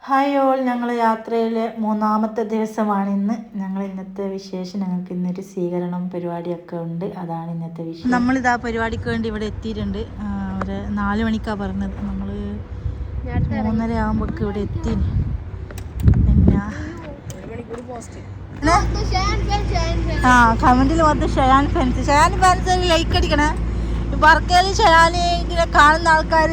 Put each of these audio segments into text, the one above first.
Hi all, ഞങ്ങൾ യാത്രയിലെ മൂന്നാമത്തെ ദിവസമാണ് ഇന്ന്. ഇന്നത്തെ വിശേഷം, ഞങ്ങൾക്ക് ഇന്നൊരു സ്വീകരണം പരിപാടിയൊക്കെ ഉണ്ട്. അതാണ് ഇന്നത്തെ വിഷയം. നമ്മളിതാ പരിപാടിക്ക് വേണ്ടി ഇവിടെ എത്തിയിട്ടുണ്ട്. ഒരു 4 മണിക്കാണ് പറഞ്ഞത്. നമ്മൾ 3:30 ആകുമ്പോൾ ഇവിടെ എത്തി. പിന്നെ കമന്റിൽ മൊത്തം ഷയാൻ ഫാൻസ് ലൈക്ക് അടിക്കണേ. വർക്കയിൽ ഷയാനെ കാണുന്ന ആൾക്കാർ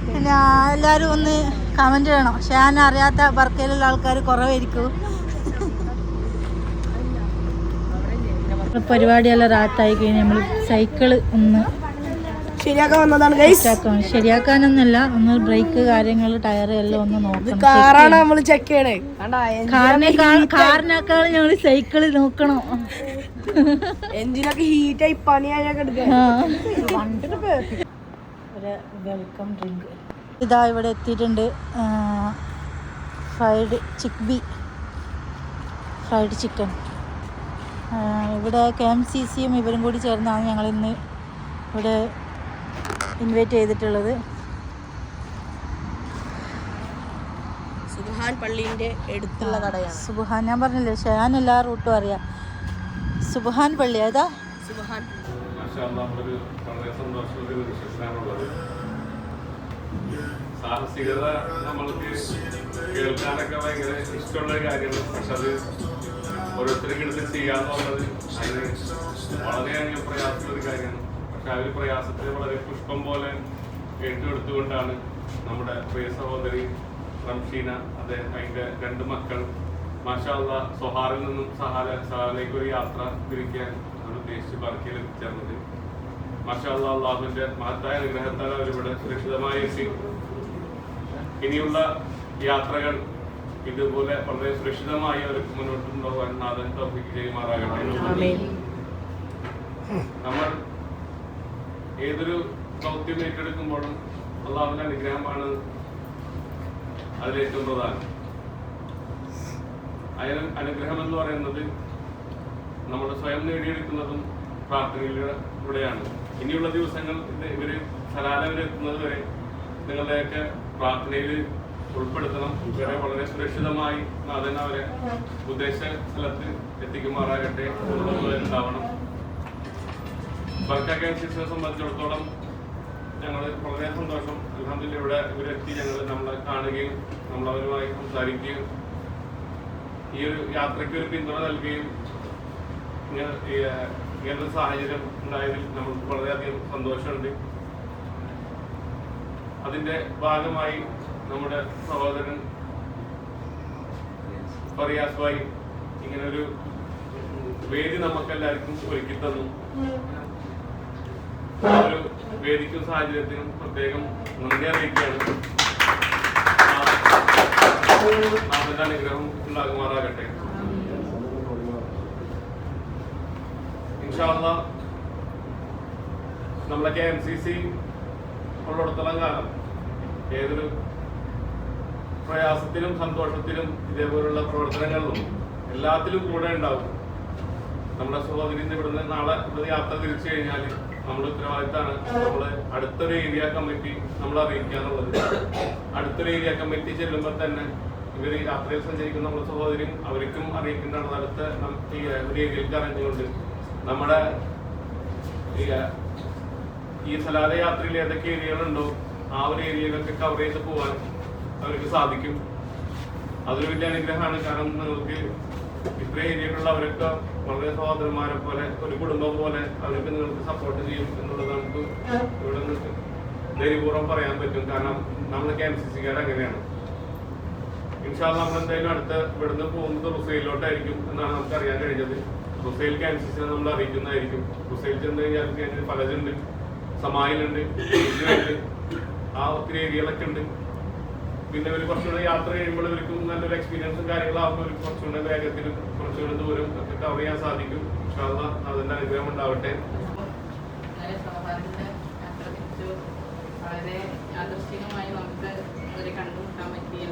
പിന്നെ എല്ലാവരും ഒന്ന് കമന്റ് ചെയ്യണം. ഷയാൻ അറിയാത്ത വർക്കയിലുള്ള ആൾക്കാർ കുറവായിരിക്കും. പരിപാടിയെല്ലാം റാത്തായി കഴിഞ്ഞ് നമ്മൾ സൈക്കിള് ഒന്ന് ശരിയാക്കാൻ വന്നതാണ്. ശരിയാക്കാനൊന്നുമല്ല, ഒന്ന് ബ്രേക്ക് കാര്യങ്ങൾ ടയർ എല്ലാം ഒന്ന് നോക്കണം. കാറാണ് നമ്മൾ ചെക്ക് ചെയ്യണേ. കാറിനേക്കാൾ ഞങ്ങൾ സൈക്കിള് നോക്കണം. എഞ്ചിനൊക്കെ ഹീറ്റായി പണിയായൊക്കെ ഒരു വെൽക്കം ഡ്രിങ്ക് ഇതാ ഇവിടെ എത്തിയിട്ടുണ്ട്. Fried chicken. ഇവിടെ KMCCയും ഇവരും കൂടി ചേർന്നാണ് ഞങ്ങളിന്ന് ഇവിടെ ഇൻവൈറ്റ് ചെയ്തിട്ടുള്ളത്. സുബ്ഹാൻ പള്ളീൻ്റെ അടുത്തുള്ള കടയാണ്. സുബ്ഹാൻ, ഞാൻ പറഞ്ഞില്ലേ ഷയാൻ എല്ലാ റൂട്ടും അറിയാം. സുബ്ഹാൻ പള്ളി ഏതാ? സുബ്ഹാൻ സാഹസികത നമ്മൾക്ക് കേൾക്കാനൊക്കെ ഭയങ്കര ഇഷ്ടമുള്ള കാര്യമാണ്. പക്ഷെ അത് ഓരോരുത്തർക്ക് എടുത്ത് ചെയ്യാന്നുള്ളത് അതിന് വളരെയധികം പ്രയാസമുള്ളൊരു കാര്യമാണ്. പക്ഷെ ആ ഒരു പ്രയാസത്തെ വളരെ പുഷ്പം പോലെ ഏറ്റെടുത്തുകൊണ്ടാണ് നമ്മുടെ പ്രിയ സഹോദരി റംഷീന, അതിൻ്റെ 2 മക്കൾ മാഷാ അല്ലാഹ് സൊഹാറിൽ നിന്നും സഹാലേക്ക് ഒരു യാത്ര തിരിക്കാൻ ഉദ്ദേശിച്ച് ബർക്കയിൽ എത്തിച്ചേർന്നത്. മാഷാ അല്ലാഹ്, അള്ളാഹുവിന്റെ മഹത്തായ അനുഗ്രഹത്താൽ അവരിവിടെ സുരക്ഷിതമായി എത്തി. ഇനിയുള്ള യാത്രകൾ ഇതുപോലെ വളരെ സുരക്ഷിതമായി അവർക്ക് മുന്നോട്ട് കൊണ്ടുപോകാൻ നാഥൻ തൗഫീഖ് ചെയ്യുമാറാകട്ടെ. നമ്മൾ ഏതൊരു ദൗത്യം ഏറ്റെടുക്കുമ്പോഴും അള്ളാഹുവിന്റെ അനുഗ്രഹമാണ് അതിലേറ്റവും പ്രധാനം. അനുഗ്രഹം എന്ന് പറയുന്നത് നമ്മൾ സ്വയം നേടിയെടുക്കുന്നതും പ്രാർത്ഥനയിലൂടെയാണ്. ഇനിയുള്ള ദിവസങ്ങൾ ഇവര് സലാലവരെത്തുന്നത് വരെ നിങ്ങളുടെയൊക്കെ പ്രാർത്ഥനയിൽ ഉൾപ്പെടുത്തണം. ഇവരെ വളരെ സുരക്ഷിതമായി നാഥൻ അവരെ ഉദ്ദേശ സ്ഥലത്ത് എത്തിക്കുമാറാകട്ടെ ഉണ്ടാവണം. ബർക്ക KMCCയെ സംബന്ധിച്ചിടത്തോളം ഞങ്ങൾ വളരെ സന്തോഷം. അൽഹംദുലില്ലാഹ് ഇവിടെ ഇവരെത്തി നമ്മളെ കാണുകയും നമ്മളവരുമായി സംസാരിക്കുകയും ഈ ഒരു യാത്രയ്ക്ക് ഒരു പിന്തുണ നൽകുകയും ഇങ്ങനൊരു സാഹചര്യം ഉണ്ടായതിൽ നമുക്ക് വളരെയധികം സന്തോഷമുണ്ട്. അതിന്റെ ഭാഗമായി നമ്മുടെ സഹോദരൻ ഫറിയാസ് ഭായി ഇങ്ങനൊരു വേദി നമുക്കെല്ലാവർക്കും ഒരുക്കി തന്നു. ആ ഒരു വേദിക്കും സാഹചര്യത്തിനും പ്രത്യേകം നന്ദി അറിയിക്കുകയാണ്. നാഥന്റെ അനുഗ്രഹം ഉണ്ടാകുമാറാകട്ടെ. ഇൻഷാ അല്ലാഹ് നമ്മളെ KMCC ഉള്ളിടത്തോളം കാലം ഏതൊരു പ്രയാസത്തിലും സന്തോഷത്തിലും ഇതേപോലുള്ള പ്രവർത്തനങ്ങളിലും എല്ലാത്തിലും കൂടെ ഉണ്ടാവും. നമ്മുടെ സഹോദരിന്റെ ഇവിടുന്ന് നാളെ ഇവിടെ യാത്ര തിരിച്ചു കഴിഞ്ഞാൽ നമ്മുടെ ഉത്തരവാദിത്തമാണ് നമ്മൾ അടുത്തൊരു ഏരിയ കമ്മിറ്റി നമ്മൾ അറിയിക്കുക എന്നുള്ളത്. അടുത്തൊരു ഏരിയ കമ്മിറ്റി ചെല്ലുമ്പോൾ തന്നെ ഇവർ യാത്രയിൽ സഞ്ചരിക്കുന്ന നമ്മുടെ സഹോദരിയും അവർക്കും അറിയിക്കേണ്ടതാണ്. അടുത്ത ഈ ഒരു ഏരിയയിലേക്ക് അറിഞ്ഞുകൊണ്ട് നമ്മുടെ ഈ സലാല യാത്രയിൽ ഏതൊക്കെ ഏരിയകളുണ്ടോ ആ ഒരു ഏരിയയിലൊക്കെ കവർ ചെയ്ത് പോകാൻ അവർക്ക് സാധിക്കും. അതൊരു വലിയ അനുഗ്രഹമാണ്. കാരണം നിങ്ങൾക്ക് ഇത്ര ഏരിയകളുള്ള അവരൊക്കെ വളരെ സഹോദരന്മാരെ പോലെ ഒരു കുടുംബം പോലെ അവർക്ക് നിങ്ങൾക്ക് സപ്പോർട്ട് ചെയ്യും എന്നുള്ളത് നമുക്ക് ഇവിടെ നിന്ന് ധൈര്യപൂർവ്വം പറയാൻ പറ്റും. കാരണം നമ്മൾ KMCCക്കാർ അങ്ങനെയാണ്. ഇൻഷാ അല്ലാഹ് നമ്മൾ എന്തായാലും അടുത്ത് ഇവിടുന്ന് പോകുന്നത് റുസൈലിലോട്ടായിരിക്കും എന്നാണ് നമുക്ക് അറിയാൻ കഴിഞ്ഞത്. റുസൈൽ KMCCനെ നമ്മൾ അറിയിക്കുന്നതായിരിക്കും. റുസൈൽ ചെന്ന് കഴിഞ്ഞാൽ പലതുണ്ട്, സമായിലുണ്ട്, ആ ഒത്തിരി ഏരിയകളൊക്കെ ഉണ്ട്. പിന്നെ ഒരു കുറച്ചുകൂടെ യാത്ര കഴിയുമ്പോൾ ഇവർക്കും നല്ലൊരു എക്സ്പീരിയൻസും കാര്യങ്ങളാകുമ്പോൾ അവർക്ക് കുറച്ചുകൂടെ വേഗത്തിലും കുറച്ചുകൂടെ ദൂരം ഒക്കെ കവർ ചെയ്യാൻ സാധിക്കും. ഇൻഷാ അല്ലാഹ് അതിന്റെ അനുഗ്രഹം ഉണ്ടാവട്ടെ. വളരെ യാദൃശ്ചികമായി നമുക്ക് അവരെ കണ്ടുമുട്ടാൻ പറ്റിയ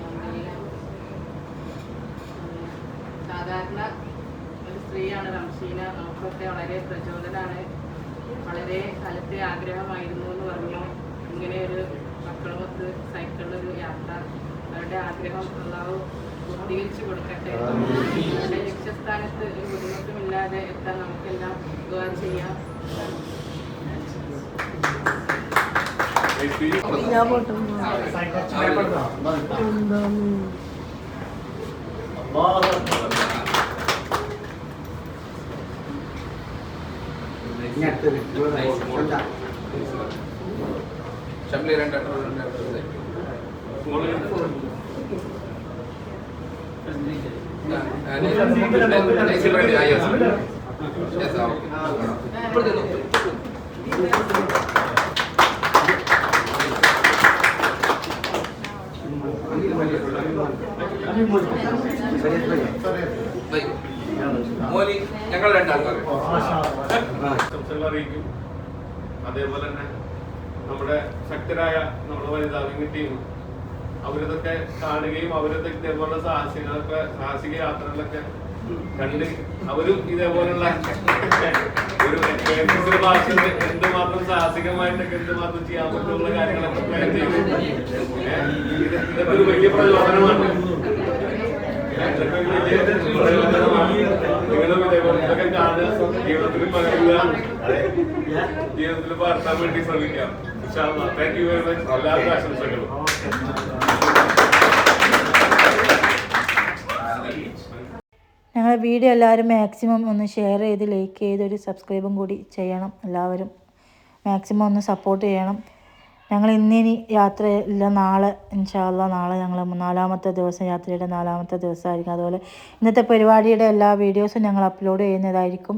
സാധാരണ ഒരു സ്ത്രീയാണ് റംഷീന. നമുക്കൊക്കെ വളരെ പ്രചോദനമാണ്. വളരെ കാലത്തെ ആഗ്രഹമായിരുന്നു എന്ന് പറഞ്ഞു ഇങ്ങനെ ഒരു മക്കളുമൊത്ത് സൈക്കിളിലൊരു യാത്ര അവരുടെ ആഗ്രഹം അള്ളാഹു പൂർത്തീകരിച്ചു കൊടുക്കട്ടെ. അവരുടെ ലക്ഷ്യസ്ഥാനത്ത് ഒരു ബുദ്ധിമുട്ടുമില്ലാതെ എത്താൻ നമുക്കെല്ലാം ദുആ ചെയ്യാം. ഞാൻ പോട്ടെ. മോലി ഞങ്ങൾ രണ്ടാൾക്കാർ ആശംസകൾ അറിയിക്കും. അതേപോലെ തന്നെ നമ്മുടെ ശക്തരായ നമ്മുടെ വനിതാവിംഗ് ടീം അവരിതൊക്കെ കാണുകയും അവരൊക്കെ ഇതേപോലുള്ള സാഹസിക യാത്രകളൊക്കെ കണ്ട് അവരും ഇതേപോലുള്ള ഒരു ഭാഷയിൽ എന്തുമാത്രം സാഹസികമായിട്ടൊക്കെ എന്തുമാത്രം ചെയ്യാൻ പറ്റുള്ള കാര്യങ്ങളൊക്കെ പ്ലാൻ ചെയ്തു. ഇതൊക്കെ ഒരു വലിയ പ്രചോദനമാണ്. നിങ്ങളും ഇതേപോലെ ഇതൊക്കെ കാണുക, ജീവിതത്തിൽ പകരുക, ജീവിതത്തിൽ പകർത്താൻ വേണ്ടി ശ്രമിക്കാം. Thank you very much. എല്ലാവർക്കും ആശംസകളും. ഞങ്ങളുടെ വീഡിയോ എല്ലാവരും മാക്സിമം ഒന്ന് ഷെയർ ചെയ്ത് ലൈക്ക് ചെയ്ത് ഒരു സബ്സ്ക്രൈബും കൂടി ചെയ്യണം. എല്ലാവരും മാക്സിമം ഒന്ന് സപ്പോർട്ട് ചെയ്യണം. ഞങ്ങൾ ഇന്നിനി യാത്രയില്ല. നാളെ ഇൻഷാ അല്ലാഹ് നാളെ ഞങ്ങൾ 4-ാമത്തെ ദിവസം, യാത്രയുടെ 4-ാമത്തെ ദിവസമായിരിക്കും. അതുപോലെ ഇന്നത്തെ പരിപാടിയുടെ എല്ലാ വീഡിയോസും ഞങ്ങൾ അപ്ലോഡ് ചെയ്യുന്നതായിരിക്കും.